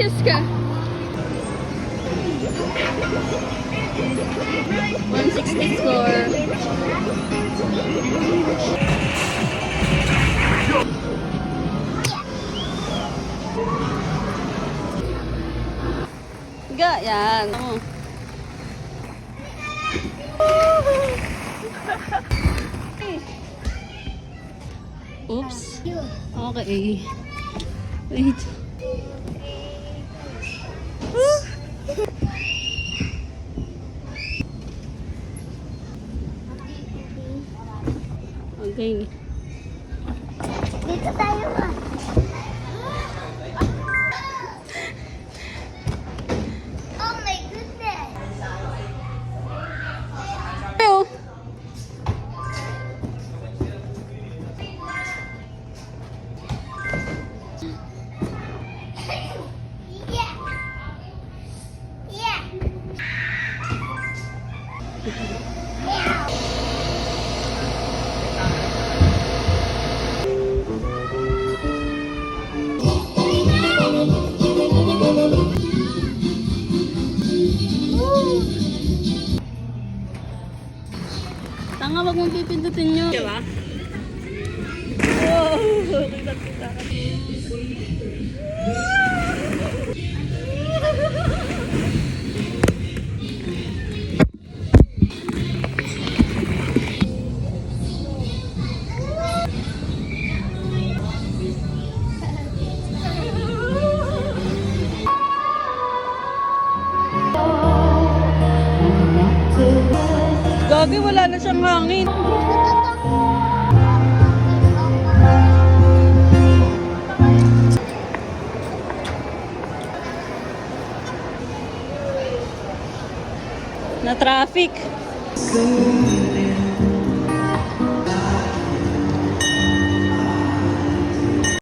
Serious ka? 160 score. Higa, yan. Oops. Okay. Wait. Okay. Dito tayo ba? Oh my goodness! Ayo. Yeah! Yeah! Tanga, wag mong pipindutin nyo. Diba? Oh, kita. Gagi, wala na siyang hangin. Na traffic.